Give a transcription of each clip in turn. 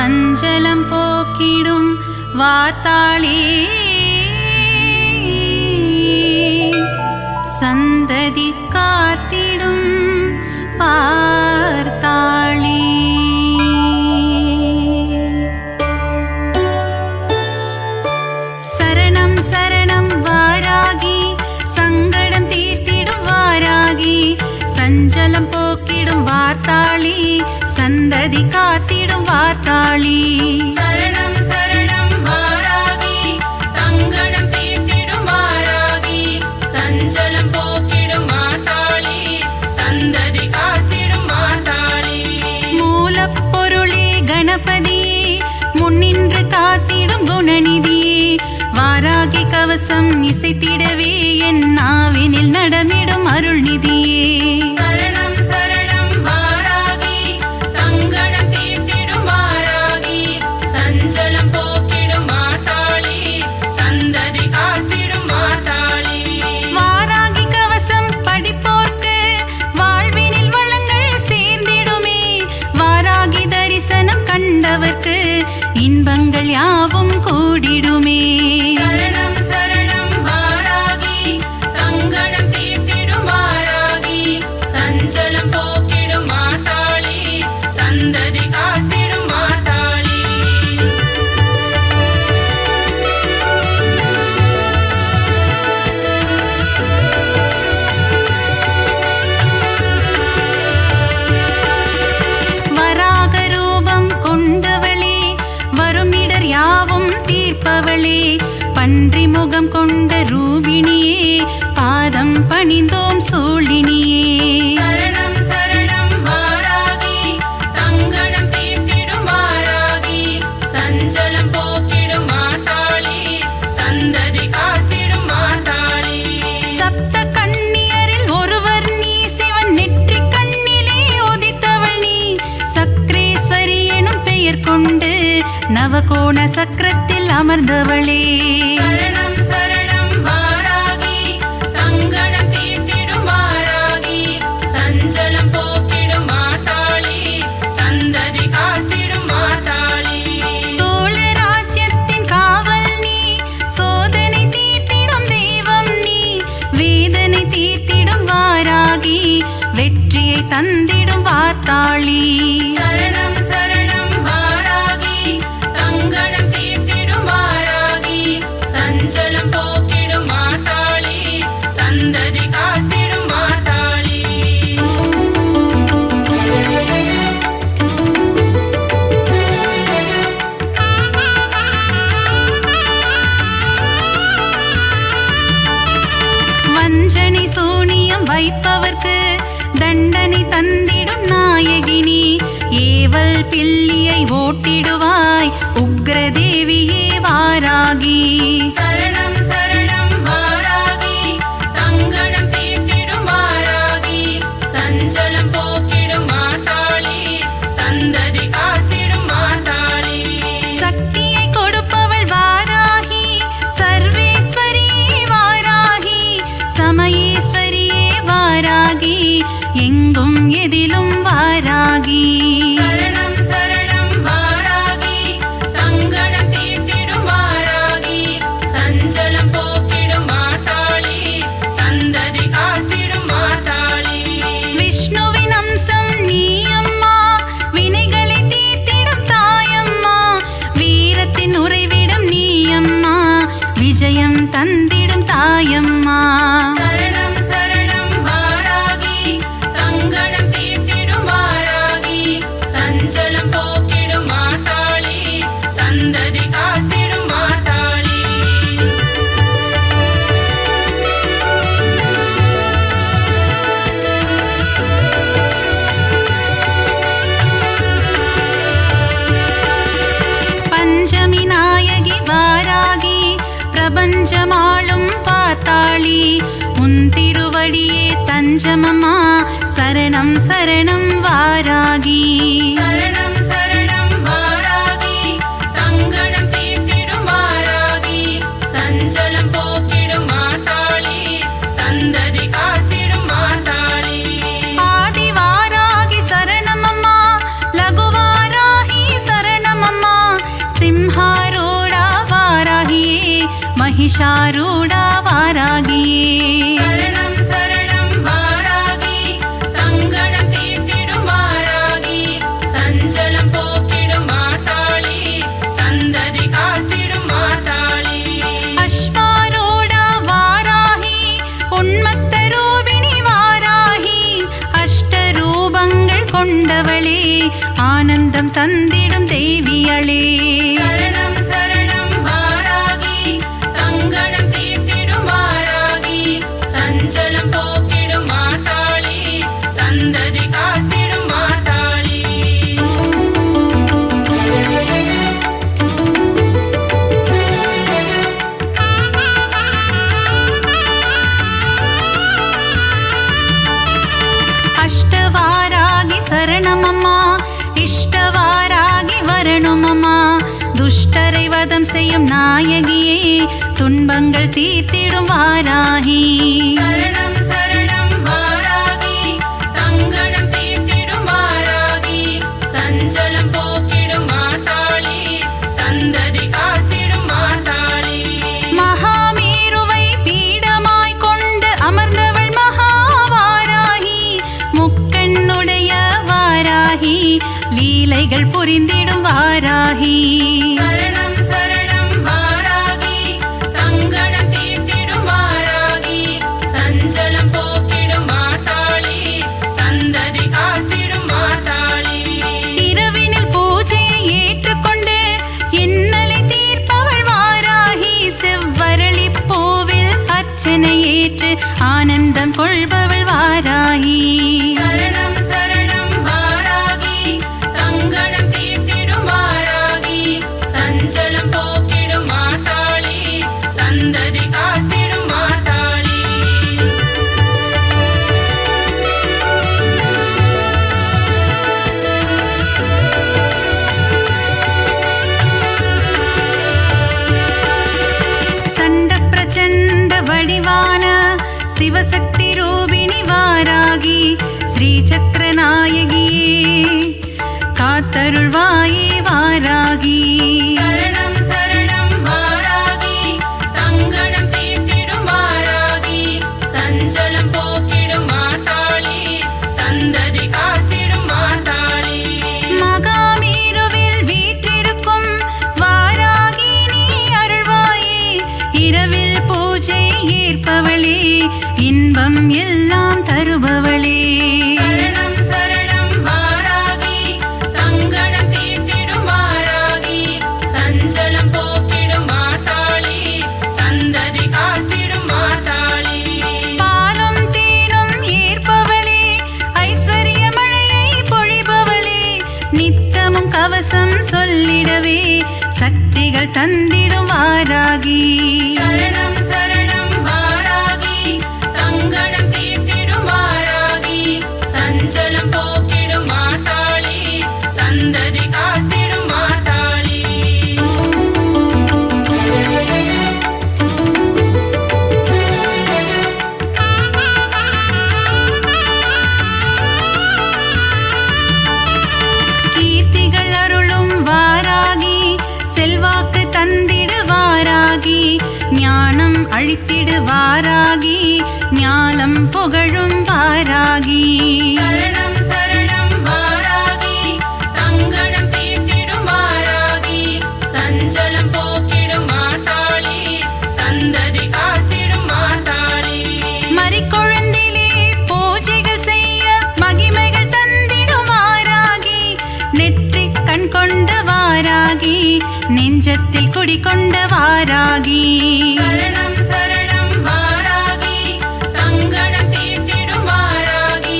சஞ்சலம் போக்கிடும் வார்த்தாளி சந்ததி காத்திடும் பார்த்தாளி. சரணம் சரணம் வாராகி சங்கடம் தீர்த்திடும் வாராகி சஞ்சலம் போக்கிடும் வார்த்தாளி சந்ததி காத்திடும் வார்த்தாளி. சரணம் சரணம் வாராகி சங்கடம் தீர்த்திடும் வாராகி சஞ்சலம் போக்கிடும் வார்த்தாளி சந்ததி காத்திடும் வார்த்தாளி. மூலப்பொருளே கணபதியே முன்னின்று காத்திடும் குணநிதியே வாராகி கவசம் இசைத்திடவே என் நாவினில் நடமிடும் அருள்நிதியே. சரணம் சரணம் வாராகி சங்கடம் தீர்த்திடும் வாராகி சஞ்சலம் போக்கிடும் வார்த்தாளி சந்ததி காத்திடும் வார்த்தாளி. வாராகி கவசம் படிப்போர்க்கு வாழ்வினில் வளங்கள் சேர்ந்திடுமே வாராகி தரிசனம் கண்டவர்க்கு இன்பங்கள் யாவும் கூடிடுமே. சரணம் சரணம் வாராகி சங்கடம் தீர்த்திடும் வாராகி சஞ்சலம் போக்கிடும் வார்த்தாளி சந்ததி காத்திடும் வார்த்தாளி. வராக ரூபம் கொண்டவளே வருமிடர் யாவும் தீர்ப்பவளே பன்றி முகம் கொண்ட ரூபிணியே பாதம் பணிந்தோம் சூழினியே. சரணம் சரணம் வாராகி சங்கடம் தீர்த்திடும் வாராகி சஞ்சலம் போக்கிடும் வார்த்தாளி சந்ததி காத்திடும் வார்த்தாளி. சப்த கன்னியரில் ஒருவர் நீ சிவன் நெற்றி கண்ணிலே உதித்தவள் நீ சக்ரேஸ்வரி எனும் பெயர் கொண்டு நவகோண சக்கரத்தில் அமர்ந்தவளே. சரணம் சரணம் வாராகி சங்கடம் தீர்த்திடும் வாராகி சஞ்சலம் போக்கிடும் வார்த்தாளி சந்ததி காத்திடும் வார்த்தாளி. சோழ ராஜ்யத்தின் காவல் நீ சோதனை தீர்த்திடும் தெய்வம் நீ வேதனை தீர்த்திடும் வாராகி வெற்றியை தந்திடும் வார்த்தாளி. சரணம் சரணம் வாராகி சங்கடம் தீர்த்திடும் வாராகி சஞ்சலம் போக்கிடும் வார்த்தாளி சந்ததி காத்திடும் வார்த்தாளி. வஞ்சனை சூனியம் வைப்பவர்க்கு தண்டனை தந்திடும் நாயகினி ஏவல் பில்லியை ஓட்டிடுவாய் உக்ரதேவியே வாராகி. சரணம் சரணம் வாராகி சங்கடம் தீர்த்திடும் வாராகி சஞ்சலம் போக்கிடும் வார்த்தாளி சந்ததி காத்திடும் வார்த்தாளி. சக்தியை கொடுப்பவள் வாராகி சர்வேஸ்வரியே வாராகி சமயேஸ்வரியே வாராகி எங்கும் எதிலும் வாராகி. சரணம் சரணம் வாராகி சங்கடம் தீர்த்திடும் வாராகி சஞ்சலம் போக்கிடும் வார்த்தாளி சந்ததி காத்திடும் வார்த்தாளி. விஷ்ணுவின் அம்சம் நீ அம்மா வினைகளை தீர்த்திடும் தாயம்மா வீரத்தின் உறைவிடம் நீ அம்மா விஜயம் தந்திடும் தாயம்மா. சரணம் சரணம் வாராகி சங்கடம் தீர்த்திடும் வாராகி சஞ்சலம் போக்கிடும் வார்த்தாளி சந்ததி காத்திடும் வார்த்தாளி. பஞ்சமி நாயகி வாராகி பிரபஞ்சமாளும் பார்த்தாளி உன் திருவடியே தஞ்சமம்மா சரணம் சரணம் வாராகி. சரணம் சரணம் வாராகி சங்கடம் தீர்த்திடும் வாராகி சஞ்சலம் போக்கிடும் வார்த்தாளி சந்ததி காத்திடும் வார்த்தாளி. ஆதி வாராகி சரணமம்மா லகு வாராகி சரணமம்மா महिषारूढा वारागिये சரணம் சரணம் வாராகி சங்கடம் தீர்த்திடும் வாராகி சஞ்சலம் போக்கிடும் மாதாளி சந்ததி காத்திடும் மாதாளி अश्वारूढा वाराहि उन्मत्तरूपिणि वाराहि अष्टरूपங்கள் கொண்டவளே ஆனந்தம் தந்திடும் தேவியளே சரணம் சரணம் வாராகி சங்கடம் தீர்த்திடும் வாராகி சஞ்சலம் போக்கிடும் மாதாளி சந்ததி காத்திடும் மாதாளி अष्टवारागि சரணமம்மா இஷ்டவாராகி வரணுமம்மா துஷ்டரை வதம் செய்யும் நாயகியே துன்பங்கள் தீர்த்திடும் வாராகி சரணம் சரணம் வாராகி சங்கடம் தீர்த்திடும் வாராகி சஞ்சலம் போக்கிடும் மாதாளி சந்ததி காத்திடும் மாதாளி மகாமேருவை பீடமாய் கொண்டு அமர்ந்தவள் மகாவாராகி முக்கண்ணுடைய வாராகி லீலைகள் புரிந்திடும் வாராகி சரணம் சரணம் வாராகி சங்கடம் தீர்த்திடும் வாராகி சஞ்சலம் போக்கிடும் மாதாளி சந்ததி காத்திடும் மாதாளி இரவினில் பூஜையை ஏற்றுக்கொண்டு இன்னலை தீர்ப்பவள் வாராகி செவ்வரளி பூவில் அர்ச்சனை ஏற்று ஆனந்தம் கொள்பவள் வாராகி சரணம் சரணம் வாராகி சங்கடம் தீர்த்திடும் வாராகி சஞ்சலம் போக்கிடும் மாதாளி சந்ததி காத்திடும் மாதாளி சண்ட பிரச்சண்ட வடிவான சிவசக்தி ரூபிணி வாராகி ஸ்ரீசக்கர நாயகியே காத்தருள்வாயே வாராகி சரணம் சரணம் வாராகி சங்கடம் தீர்த்திடும் வாராகி சஞ்சலம் போக்கிடும் மாதாளி சந்ததி காத்திடும் மாதாளி மகாமேருவில் வீற்றிருக்கும் வாராகி நீ அருள்வாயே இரவில் பூஜை ஏற்பவளே இன்பம் எல்லாம் தருபவளே சரணம் சரணம் வாராகி சங்கடம் தீர்த்திடும் வாராகி சஞ்சலம் போக்கிடும் மாதாளி சந்ததி காத்திடும் மாதாளி பாலும் தேனும் ஏற்பவளே ஐஸ்வர்ய மழையை பொழிபவளே நித்தமும் கவசம் சொல்லிடவே சக்திகள் தந்திடும் வாராகி சரணம் சரணம் வாராகி சங்கடம் தீர்த்திடும் வாராகி சஞ்சலம் போக்கிடும் மாதாளி சந்ததி காத்திடும் மாதாளி கீர்த்திகள் அருளும் வாராகி செல்வாக்கு தந்திடு வாராகி ஞானம் அழித்திடு வாராகி ஞானம் புகழும் வாராகி சரணம் சரணம் வாராகி சங்கடம் தீர்த்திடும் வாராகி சஞ்சலம் போக்கிடும் மாதாளி சந்ததி காத்திடும் மாதாளி மறிக்கொழுந்திலே பூஜைகள் செய்ய மகிமைகள் தந்திடும் வாராகி நெற்றிக் கண் கொண்ட வாராகி நெஞ்சத்தில் குடிகொண்ட வாராகி சரணம் சரணம் வாராகி சங்கடம் தீர்த்திடும் வாராகி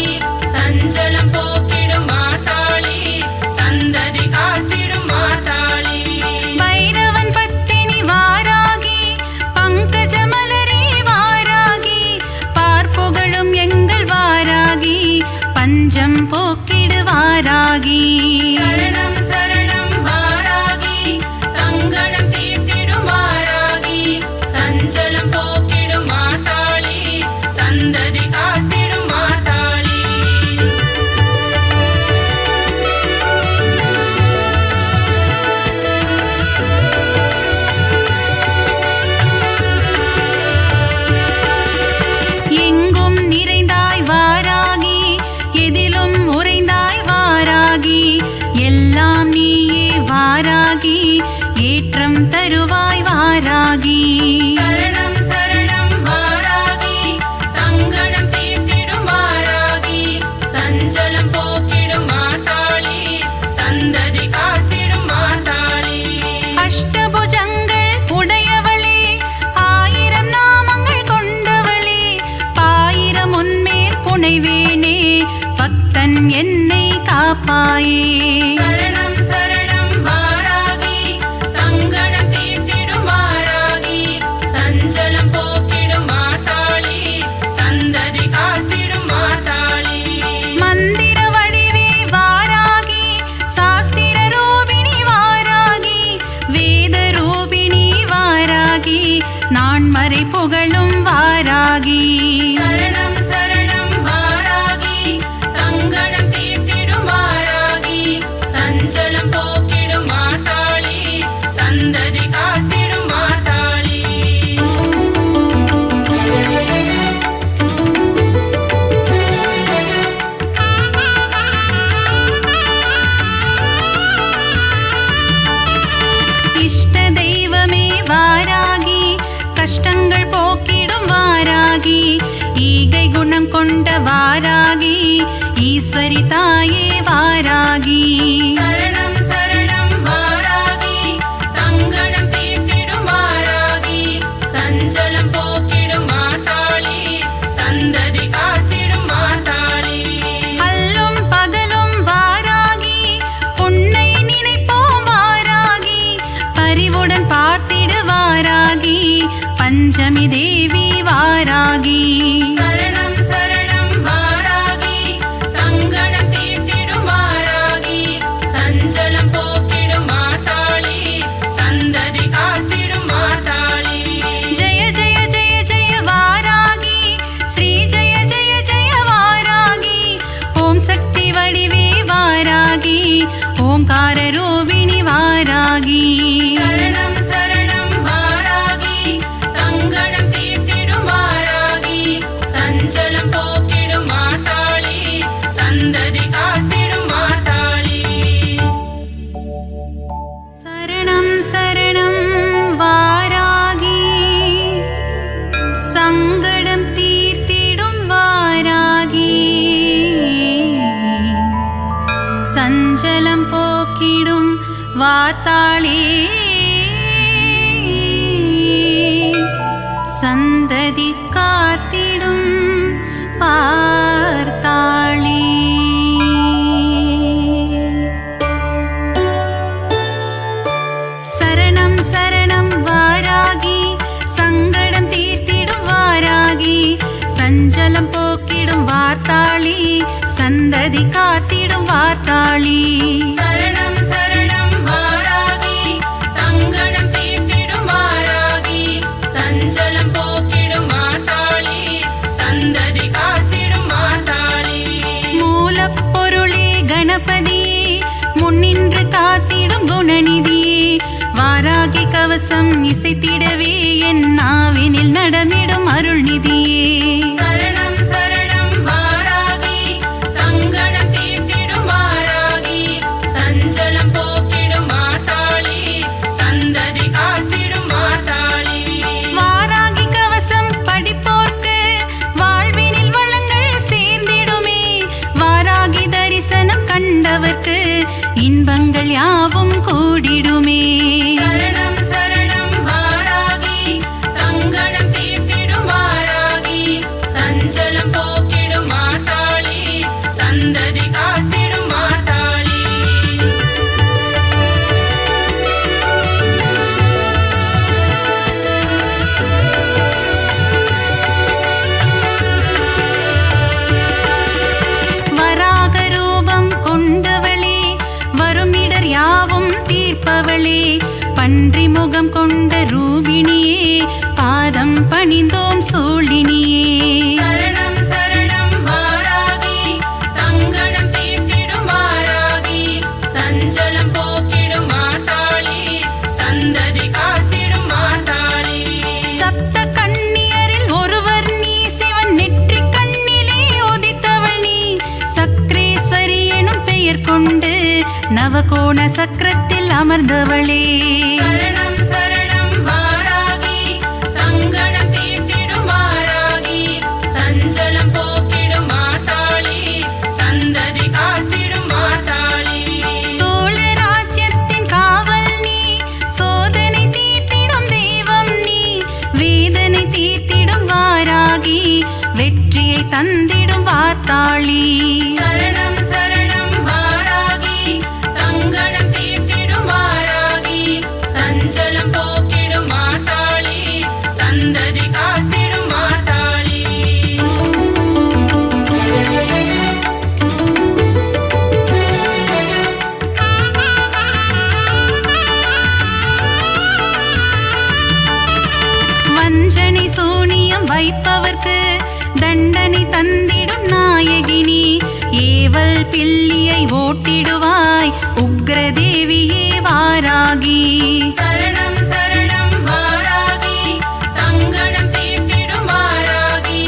சஞ்சலம் போக்கிடும் மாதாளி சந்ததி காத்திடும் மாதாளி பைரவன் பத்தினி வாராகி பங்கஜ மலரே வாராகி பார்ப்புகழும் எங்கள் வாராகி பஞ்சம் போக்கிடு வாராகி சரணம் சரணம் வாராகி சங்கடம் தீர்த்திடும் வாராகி வாராகி ஏற்றம் தருவாய் வாராகி சரணம் சரணம் வாராகி சங்கடம் தீர்த்திடும் வாராகி சஞ்சலம் போக்கிடும் மாதாளி சந்ததி காத்திடும் மாதாளி அஷ்டபுஜங்கள் உடையவளே ஆயிரம் நாமங்கள் கொண்டவளே பாயிரம் உன்மேல் புனைவேனே பக்தன் என்னை காப்பாயே சரணம் சரணம் வாராகி சங்கடம் தீர்த்திடும் வாராகி சஞ்சலம் போக்கிடும் மாதாளி சந்ததி காத்திடும் மாதாளி மந்திர வடிவே வாராகி சாஸ்திர ரூபிணி வாராகி வேத ரூபிணி வாராகி நான் மறை புகழும் வாராகி சரணம் சரணம் வாராகி சங்கடம் தீர்த்திடும் வாராகி சஞ்சலம் போக்கிடும் மாதாளி சந்ததி காத்திடும் மாதாளி இஷ்ட தெய்வமே வாராகி கஷ்டங்கள் போக்கிடும் வாராகி ஈகை குணம் கொண்ட வாராகி ஈஸ்வரி தாயே வாராகி சரணம் சரணம் வாராகி சங்கடம் தீர்த்திடும் வாராகி சஞ்சலம் போக்கிடும் மாதாளி சந்ததி காத்திடும் மாதாளி அல்லும் பகலும் வாராகி உன்னை நினைப்போம் வாராகி பரிவுடன் பார்த்திடு வாராகி பஞ்சமி தேவி வாராகி சரணம் சரணம் வாராகி சங்கடம் தீர்த்திடும் வாராகி சஞ்சலம் போக்கிடும் மாதாளி சந்ததி காத்திடும் மாதாளி ஜெய ஜெய ஜெய ஜெய வாராகி ஸ்ரீ ஜெய ஜெய ஜெய வாராகி ஓம் சக்தி வடிவே வாராகி ஓம்கார ரூபிணி வாராகி சரணம் சரணம் வாராகி சங்கடம் தீர்த்திடும் வாராகி சஞ்சலம் போக்கிடும் மாதாளி சந்ததி காத்திடும் மாதாளி சரணம் சரணம் வாராகி சங்கடம் தீர்த்திடும் வாராகி சஞ்சலம் போக்கிடும் வாத்தாளி சந்ததி காத்திடும் பார்த்தாளி சரணம் சரணம் வாராகி சங்கடம் தீர்த்திடும் வாராகி சஞ்சலம் போக்கிடும் வார்த்தாளி சந்ததி காத்திடும் வார்த்தாளி சரணம் சரணம் வாராகி சங்கடம் தீர்த்திடும் வாராகி சஞ்சலம் போக்கிடும் மாதாளி சந்ததி காத்திடும் மாதாளி மூலப்பொருளே கணபதியே முன்னின்று காத்திடும் குணநிதியே வாராகி கவசம் இசைத்திடவே என் நாவினில் நடமிடும் அருள்நிதியே சரணம் சரணம் வாராகி சங்கடம் தீர்த்திடும் வாராகி சஞ்சலம் போக்கிடும் மாதாளி சந்ததி காத்திடும் மாதாளி வாராகி கவசம் படிப்போர்க்கு வாழ்வினில் வளங்கள் சேர்ந்திடுமே வாராகி தரிசனம் கண்டவர்க்கு இன்பங்கள் யாவும் கூடிடுமே சரணம் சரணம் வாராகி சங்கடம் தீர்த்திடும் வாராகி சஞ்சலம் போக்கிடும் மாதாளி சந்ததி காத்திடும் மாதாளி வராக ரூபம் கொண்டவளே வருமிடர் யாவும் தீர்ப்பவளே பன்றி முகம் கொண்ட ரூபிணியே பாதம் பணிந்தோம் சூழினியே சரணம் சரணம் வாராகி சங்கடம் தீர்த்திடும் வாராகி சஞ்சலம் போக்கிடும் மாதாளி சந்ததி காத்திடும் மாதாளி சப்த கன்னியரில் ஒருவர் நீ சிவன் நெற்றிக் கண்ணிலே உதித்தவள் நீ சக்ரேஸ்வரி எனும் பெயர் கொண்டு நவகோண சக்கரத்தில் அமர்ந்தவளே. சரணம் சரணம் வாராகி சங்கடம் தீர்த்திடும் வாராகி சஞ்சலம் போக்கிடும் மாதாளி சந்ததி காத்திடும் மாதாளி. சோழ ராஜ்யத்தின் காவல் நீ, சோதனை தீர்த்திடும் தெய்வம் நீ, வேதனை தீர்த்திடும் வாராகி வெற்றியை தந்திடும் வார்த்தாளி. சரணம் சரணம் வாராகி சங்கடம் தீர்த்திடும் வாராகி சஞ்சலம் போக்கிடும் மாதாளி சந்ததி காத்திடும் மாதாளி. வஞ்சனை சூனியம் வைப்பவர்க்கு தண்டனை தந்திடும் நாயகினி, ஏவல் பில்லியை ஓட்டிடுவாய் உக்ரதேவியே வாராகி. சரணம் சரணம் வாராகி சங்கடம் தீர்த்திடும் வாராகி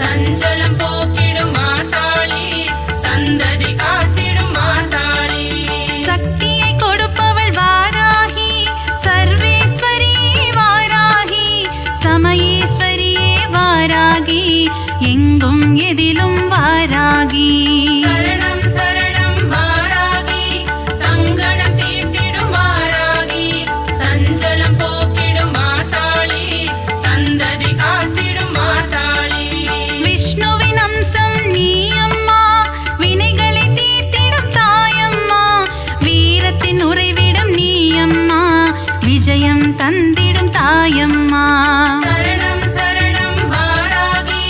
சஞ்சலம் போக்கிடும் மாதாளி சந்ததி காத்திடும் மாதாளி. சக்தியை கொடுப்பவள் வாராகி, சர்வேஸ்வரியே வாராகி, சமயேஸ்வரியே வாராகி, எங்கும் எதிலும் வாராகி. சரணம் சரணம் வாராகி சங்கடம் தீர்த்திடும் வாராகி சஞ்சலம் போக்கிடும் மாதாளி சந்ததி காத்திடும் மாதாளி. விஷ்ணுவின் அம்சம் நீ அம்மா, வினைகளை தீர்த்திடும் தாயம்மா, வீரத்தின் உறைவிடம் நீ அம்மா, விஜயம் தந்திடும் தாயம்மா. சரணம் சரணம் வாராகி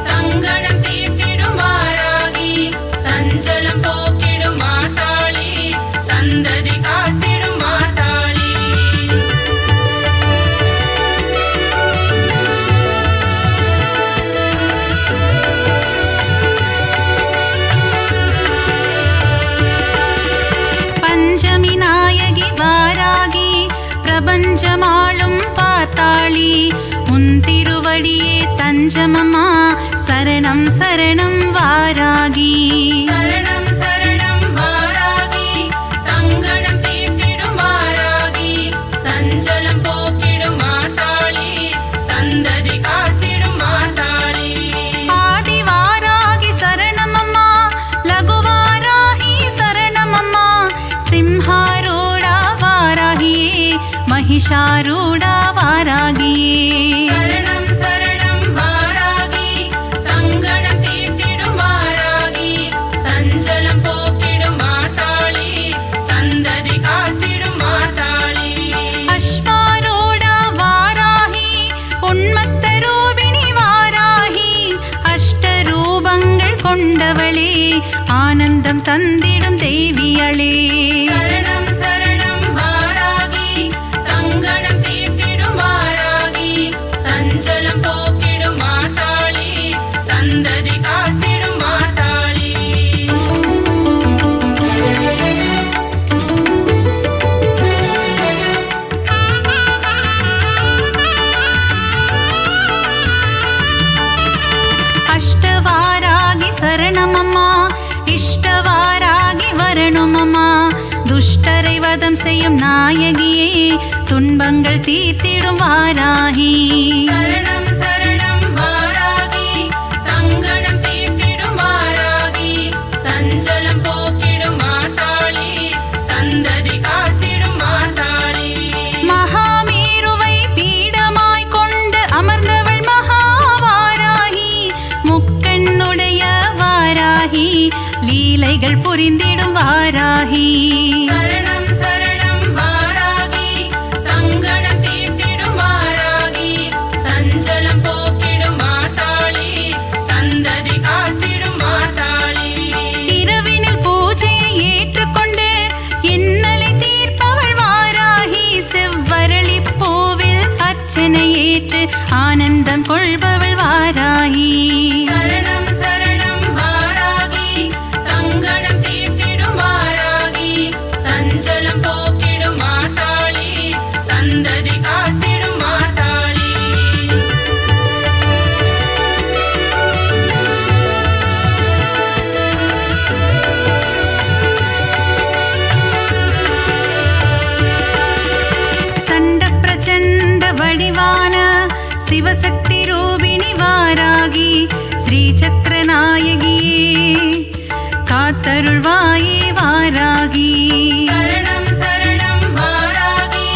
சங்கடம் தீர்த்திடும் வாராகி சஞ்சலம் போக்கிடும் மாதாளி சந்ததி காத்திடும் மாதாளி. பஞ்சமி நாயகி வாராகி, பிரபஞ்சமாளும் பார்த்தாளி, உன் திருவடியே தஞ்சமம்மா, சரணம் சரணம் வாராகி. சரணம் சரணம் வாராகி சங்கடம் தீர்த்திடும் வாராகி சஞ்சலம் போக்கிடும் மாதாளி சந்ததி காத்திடும் மாதாளி. ஆதி வாராகி சரணமம்மா, லகு வாராகி சரணமம்மா, சிம்ஹாரூடா வாராகியே, மகிஷாரூடா வாராகியே. சரணம் சரணம் வாராகி சங்கடம் தீர்த்திடும் வாராகி சஞ்சலம் போக்கிடும் மாதாளி சந்ததி காத்திடும் மாதாளி. அஸ்வாரூடா வாராகி, உன்மத்த ரூபிணி வாராகி, அஷ்டரூபங்கள் கொண்டவளே, ஆனந்தம் தந்திடும் தேவியளே. சரணம் சரணம் வாராகி சங்கடம் தீர்த்திடும் வாராகி சஞ்சலம் போக்கிடும் மாதாளி சந்ததி காத்திடும் மாதாளி. அஷ்டவாராகி சரணமம்மா, இஷ்டவாராகி வரணுமம்மா, துஷ்டரை வதம் செய்யும் நாயகியே, துன்பங்கள் தீர்த்திடும் வாராகி. சரணம் சரணம் வாராகி சங்கடம் தீர்த்திடும் வாராகி சஞ்சலம் போக்கிடும் மாதாளி சந்ததி காத்திடும் மாதாளி. மகாமேருவை பீடமாய் கொண்டு அமர்ந்தவள் மகாவாராகி, முக்கண்ணுடைய வாராகி, லீலைகள் புரிந்திடும் வாராகி. சரணம் சரணம் வாராகி சங்கடம் தீர்த்திடும் வாராகி சஞ்சலம் போ வடிவான சிவசக்தி ரூபிணி வாராகி ஸ்ரீ சக்கரநாயகியே காத்தருள்வாயே வாராகி சரணம் சரணம் வாராகி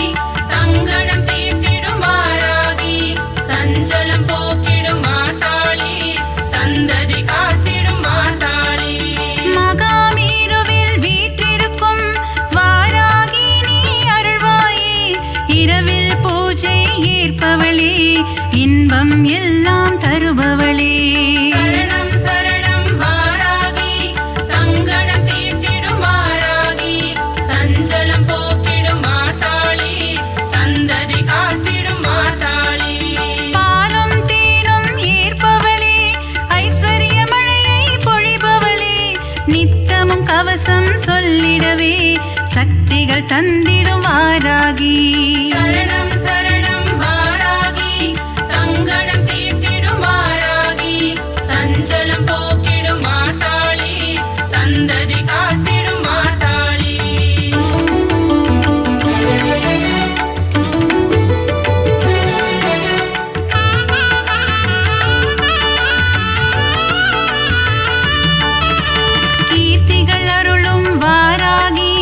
சங்கடம் தீர்த்திடும் வாராகி சஞ்சலம் போக்கிடும் மாதாளி சந்ததி காத்திடும் மாதாளி மகாமேருவில் வீற்றிருக்கும் வாராகி நீ அருள்வாயே இரவில் பூஜை ஏற்பவளே இன்பம் எல்லாம் தருபவளே சரணம் சரணம் வாராகி சங்கடம் தீர்த்திடும் வாராகி சஞ்சலம் போக்கிடும் மாதாளி சந்ததி காத்திடும் மாதாளி பாலும் தேனும் ஏற்பவளே ஐஸ்வர்ய மழையை பொழிபவளே நித்தமும் கவசம் சொல்லிடவே சக்திகள் தந்திடும் வாராகி சரணம் சரணம் வாராகி சங்கடம் தீர்த்திடும் வாராகி சஞ்சலம் போக்கிடும் மாதாளி சந்ததி காத்திடும் மாதாளி கீர்த்திகள் அருளும் வாராகி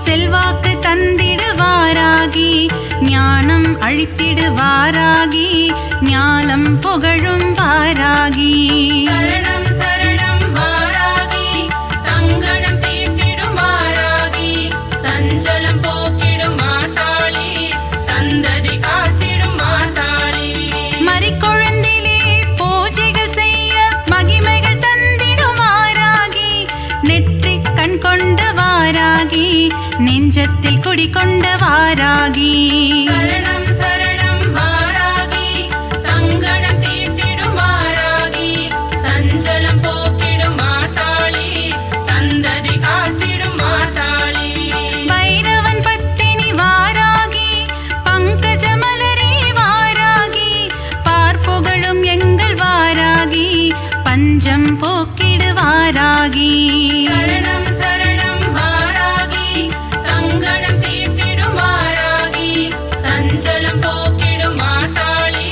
செல்வாக்கு தந்திடு வாராகி ஞானம் அழித்திடு வாராகி ஞானம் புகழும் வாராகி சரணம் சரணம் வாராகி சங்கடம் தீர்த்திடும் வாராகி சஞ்சலம் போக்கிடும் மாதாளி சந்ததி காத்திடும் மாதாளி மறிக்கொழுந்திலே பூஜைகள் செய்ய மகிமைகள் தந்திடும் வாராகி நெற்றிக் கண் கொண்ட வாராகி நெஞ்சத்தில் குடிகொண்ட வாராகி சரணம் சரணம் வாராகி சங்கடம் தீர்த்திடும் வாராகி சஞ்சலம் போக்கிடும் மாதாளி சந்ததி காத்திடும் மாதாளி பைரவன் பத்தினி வாராகி பங்கஜ மலரே வாராகி பார்ப்புகழும் எங்கள் வாராகி பஞ்சம் போக்கிடு வாராகி சரணம் சரணம் வாராகி சங்கடம் தீர்த்திடும் வாராகி சஞ்சலம் போக்கிடும் மாதாளி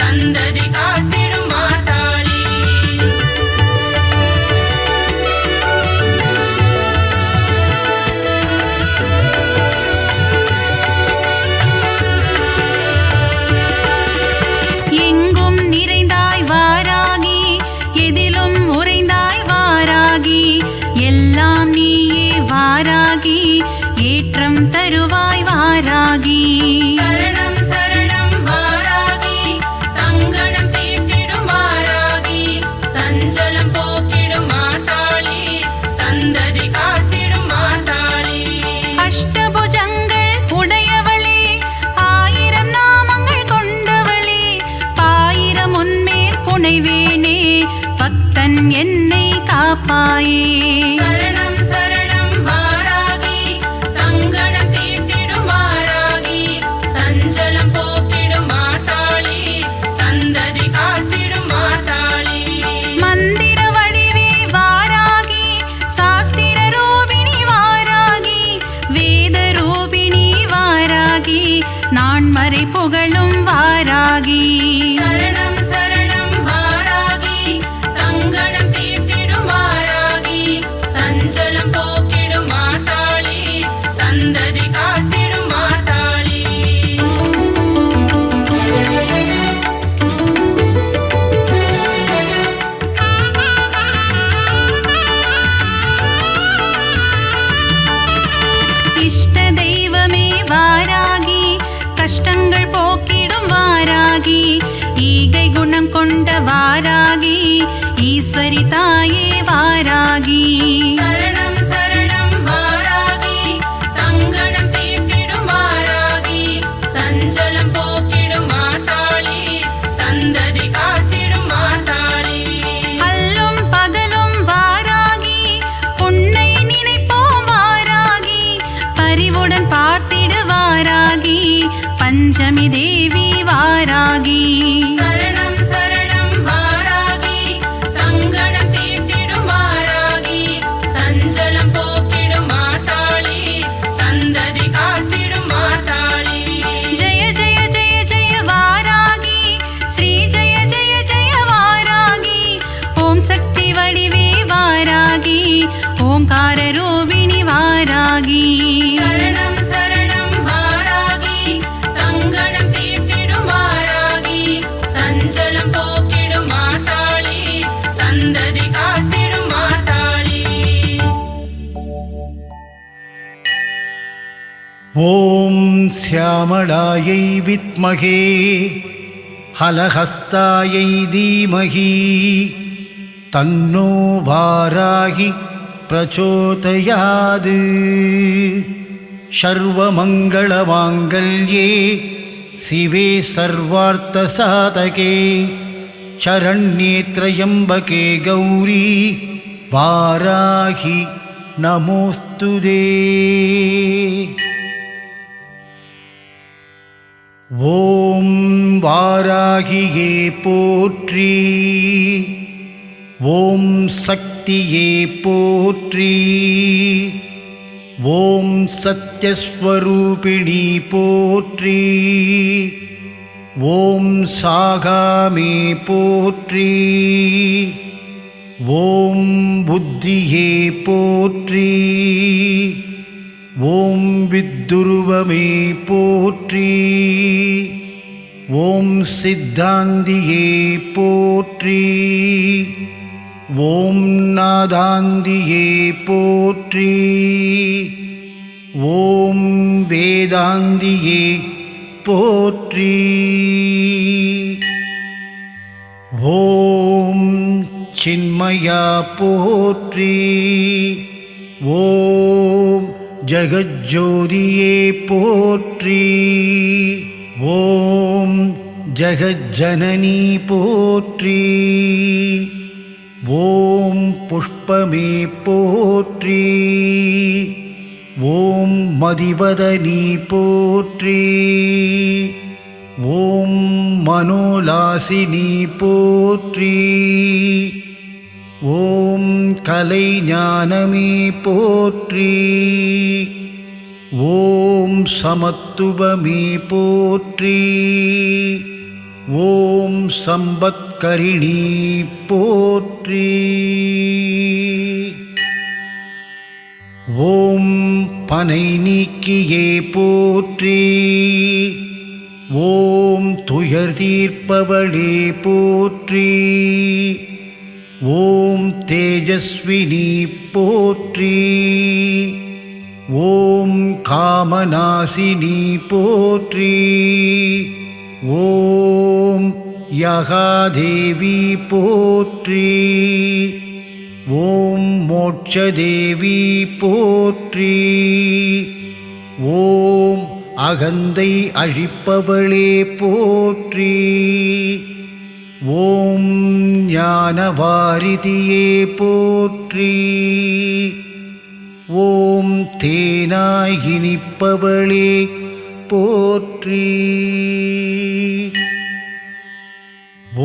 சந்ததி காத்திடும் மாதாளி எங்கும் நிறைந்தாய் வாராகி எதிலும் உறைந்தாய் வாராகி எல்லாம் நீயே வாராகி ஏற்றம் தருவாய் வாராகி சரணம் சரணம் வாராகி சங்கடம் தீர்த்திடும் வாராகி சஞ்சலம் போக்கிடும் மாதாளி சந்ததி காத்திடும் மாதாளி அஷ்டபுஜங்கள் உடையவளே ஆயிரம் நாமங்கள் கொண்டவளே பாயிரம் உன்மேல் புனைவேனே பக்தன் என்னை காப்பாயே சரணம் சரணம் வாராகி சங்கடம் தீர்த்திடும் வாராகி சஞ்சலம் போக்கிடும் மாதாளி சந்ததி காத்திடும் மாதாளி மந்திர வடிவே வாராகி சாஸ்திர ரூபிணி வாராகி வேத ரூபிணி வாராகி நான்மறை புகழும் வாராகி சரணம் சரணம் வாராகி சங்கடம் தீர்த்திடும் வாராகி சஞ்சலம் போக்கிடும் மாதாளி சந்ததி காத்திடும் மாதாளி இஷ்ட தெய்வமே வாராகி கஷ்டங்கள் போக்கிடும் வாராகி ஈகை குணம் கொண்ட வாராகி ஈஸ்வரி தாயே வாராகி சரணம் சரணம் வாராகி சங்கடம் தீர்த்திடும் வாராகி சஞ்சலம் போக்கிடும் மாதாளி சந்ததி காத்திடும் மாதாளி அல்லும் பகலும் வாராகி உன்னை நினைப்போம் வாராகி பரிவுடன் பார்த்திடு வாராகி பஞ்சமி தேவி வாராகி சரணம் சரணம் வாராகி சங்கடம் தீர்த்திடும் வாராகி சஞ்சலம் போக்கிடும் மாதாளி சந்ததி காத்திடும் மாதாளி ஜெய ஜெய ஜெய ஜெய வாராகி श्यामलायै विद्महे हलहस्तायै धीमहि तन्नो वाराहि प्रचोदयात्। सर्वमङ्गलमाङ्गल्ये शिवे सर्वार्थसाधके शरण्ये त्र्यम्बके गौरी वाराहि नमोस्तुते। ஓம் வாராகியே போற்றி, ஓம் சக்தியே போற்றி, ஓம் சத்யஸ்வரூபிணி போற்றி, ஓம் சாகாமே போற்றி, ஓம் புத்தியே போற்றி, ஓம் வித்துருவமே போற்றி, ஓம் சித்தாந்தியே போற்றி, ஓம் நாதாந்தியே போற்றி, ஓம் வேதாந்தியே போற்றி, ஓம் சின்மயா போற்றி, ஓம் ஜகஜ்ஜோதியே போற்றி, ஓம் ஜகஜ்ஜனனி போற்றி, ஓம் புஷ்பமே போற்றி, ஓம் மதிவதனி போற்றி, ஓம் மனோலாசினி போற்றி, ஓம் கலைஞானமே போற்றி, ஓம் சமத்துவமே போற்றி, ஓம் சம்பத்கரிணி போற்றி, ஓம் பனை நீக்கியே போற்றி, ஓம் துயர் தீர்ப்பவளே போற்றி, ஓம் தேஜஸ்வினி போற்றி, ஓம் காமநாசினி போற்றி, ஓம் யகாதேவி போற்றி, ஓம் மோட்சதேவி போற்றி, ஓம் அகந்தை அழிப்பவளே போற்றி, ஓம் ஞானவாரிதியே போற்றி, ஓம் தேனாய் இனிப்பவளே போற்றி,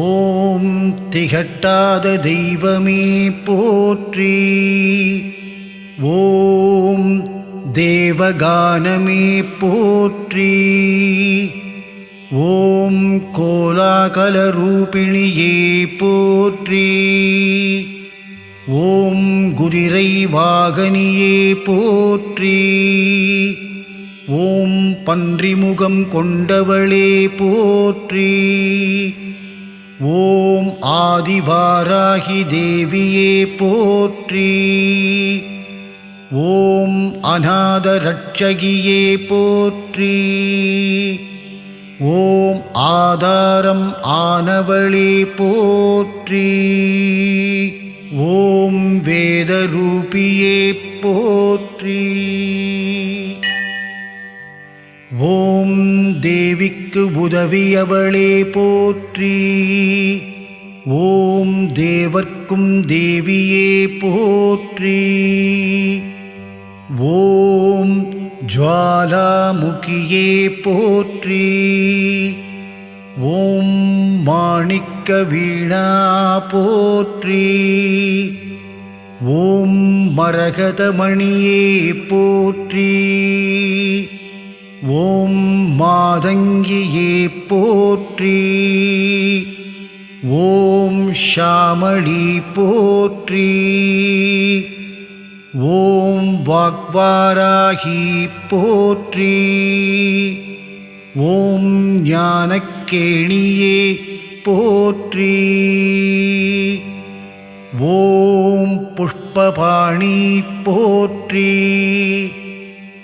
ஓம் திகட்டாத தெய்வமே போற்றி, ஓம் தேவகானமே போற்றி, ஓம் கோலாகலரூபிணியே போற்றி, ஓம் குதிரை வாகனியே போற்றி, ஓம் பன்றிமுகம் கொண்டவளே போற்றி, ஓம் ஆதிவாராகி தேவியே போற்றி, ஓம் அநாத ரட்சகியே போற்றி, ஓம் ஆதாரம் ஆனவளே போற்றி, ஓம் வேதரூபியே போற்றி, ஓம் தேவிக்கு உதவியவளே போற்றி, ஓம் தேவர்க்கும் தேவியே போற்றி, ஓம் ஜ்வாலாமுகியே போற்றி, ஓம் மாணிக்க வீணா போற்றி, ஓம் மரகதமணியே போற்றி, ஓம் மாதங்கியே போற்றி, ஓம் ஷாமளி போற்றி, ஓம் வாக்வாராகி போற்றி, ஓம் ஞானக்கேணியே போற்றி, ஓம் புஷ்பபாணி போற்றி,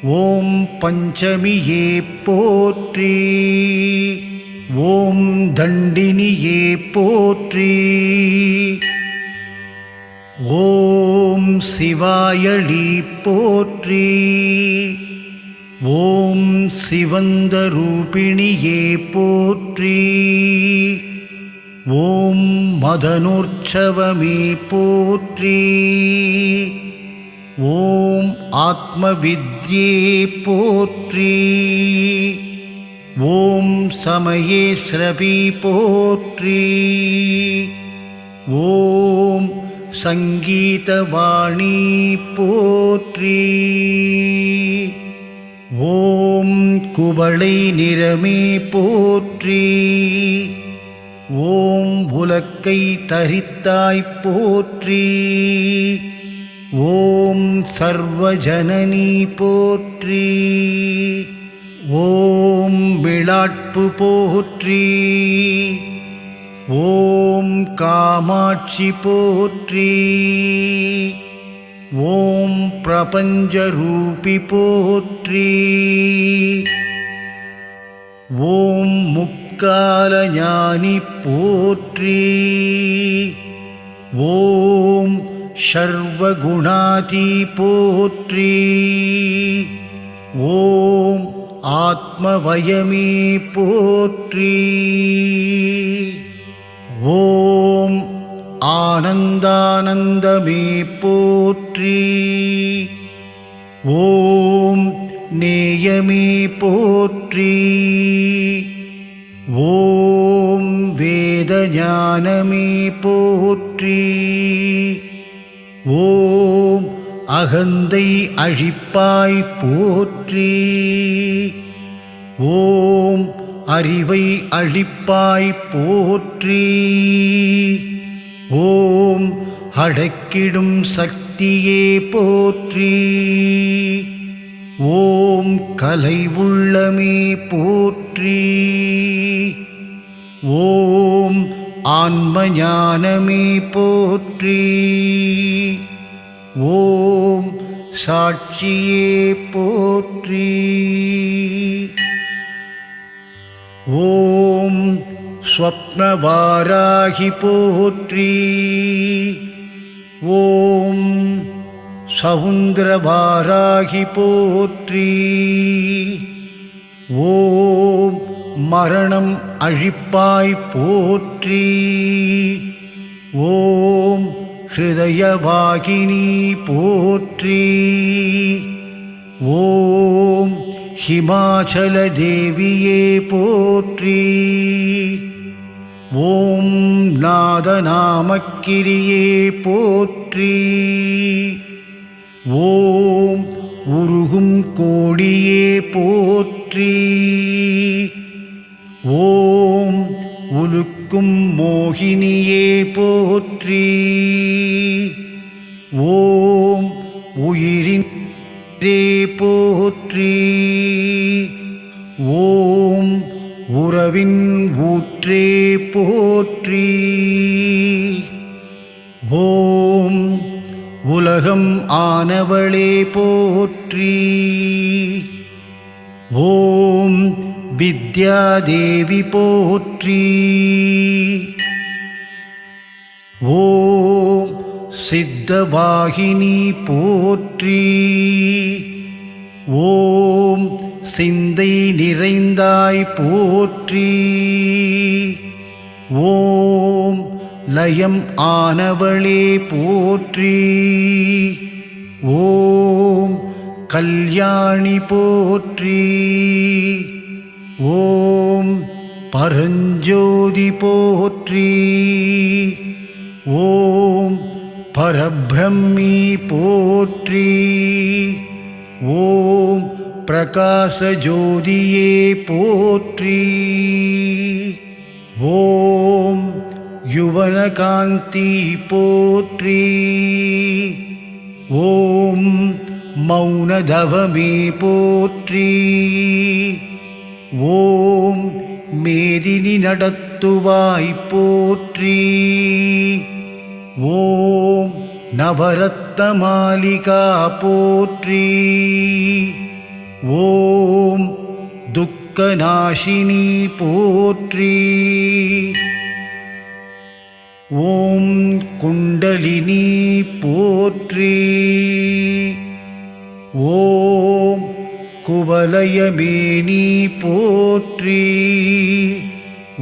ஓம் பஞ்சமியே போற்றி. ஓம் தண்டினியே போற்றி. ஓம் சிவாயளி போற்றி. ஓம் சிவந்த ரூபிணியே போற்றி. ஓம் மதனோற்சவமே போற்றி. ஓம் ஆத்மவித்யே போற்றி. ஓம் சமயேஸ்ரவி போற்றி. ஓம் சங்கீதவாணி போற்றி. ஓம் குவளை நிறமே போற்றி. ஓம் உலக்கை தரித்தாய் போற்றி. ஓம் சர்வஜனனி போற்றி. ஓம் விளாட்பு போற்றி. ஓம் காமாட்சி போற்றி. ஓம் பிரபஞ்சரூபி போற்றி. ஓம் முக்காலஞானி போற்றி. ஓம் சர்வகுணாதி போற்றி. ஓம் ஆத்மவயமே போற்றி. ஓம் ஆனந்தானந்தமே போற்றி. ஓம் நேயமே போற்றி. ஓம் வேதஞானமே போற்றி. ஓம் அகந்தை அழிப்பாய் போற்றி. ஓம் அறிவை அழிப்பாய் போற்றி. ஓம் அடக்கிடும் சக்தியே போற்றி. ஓம் கலை உள்ளமே போற்றி. ஓம் ஆன்மஞானமே போற்றி. ஓம் சாட்சியே போற்றி. ஓம் ஸ்வப்னவாராகி போற்றி. ஓம் சவுந்திரவாராகி போற்றி. ஓம் மரணம் அழிப்பாய் போற்றி. ஓம் ஹிருதயவாகினி போற்றி. ஓம் ஹிமாச்சல தேவியே போற்றி. ஓம் நாதநாமக்கிரியே போற்றி. ஓம் உருகும் கோடியே போற்றி. ஓம் உலுக்கும் மோகினியே போற்றி. ஓம் உயிரின் போற்றி. ஓம் உறவின் ஊற்றே போற்றி. ஓம் உலகம் ஆனவளே போற்றி. ஓம் வித்யாதேவி போற்றி. ஓம் சித்தவாகினி போற்றி. ஓம் சிந்தை நிறைந்தாய் போற்றி. ஓம் லயம் ஆனவளே போற்றி. ஓம் கல்யாணி போற்றி. ஓம் பரஞ்சோதி போற்றி. ஓம் பரபிரம்மி போற்றி. ஓம் பிரகாசஜோதியே போற்றி. ஓம் யுவனகாந்தி போற்றி. ஓம் மௌனதவமே போற்றி. ஓம் மேதினி நடத்துவாய் போற்றி. ஓம் நவரத்ன மாலிகா போற்றி. ஓம் துக்கநாசினி போற்றி. ஓம் குண்டலினி போற்றி. ஓம் குவலயமேனி போற்றி.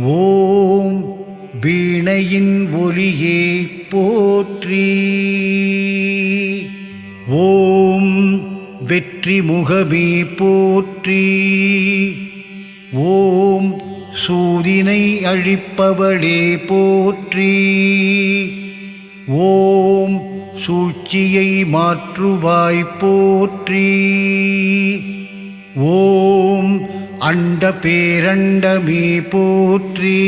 ஓம் வீணையின் ஒலியே போற்றி. ஓம் வெற்றி முகமே போற்றி. ஓம் சூதினை அழிப்பவளே போற்றி. ஓம் சூழ்ச்சியை மாற்றுவாய் போற்றி. ஓம் அண்ட பேரண்டமே போற்றி.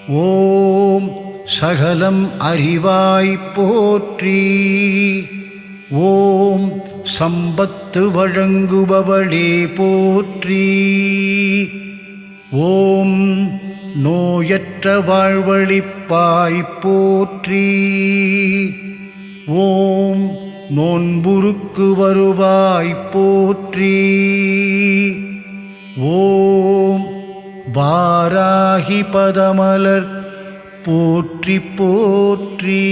ஓம் சகலம் அறிவாய் போற்றி. ஓம் சம்பத்து வழங்குபவளே போற்றி. ஓம் நோயற்ற வாழ்வளிப்பாய் போற்றி. ஓம் நோன்புருக்கு வருவாய் போற்றி. ஓம் வாராகி பதமலர் போற்றி போற்றி.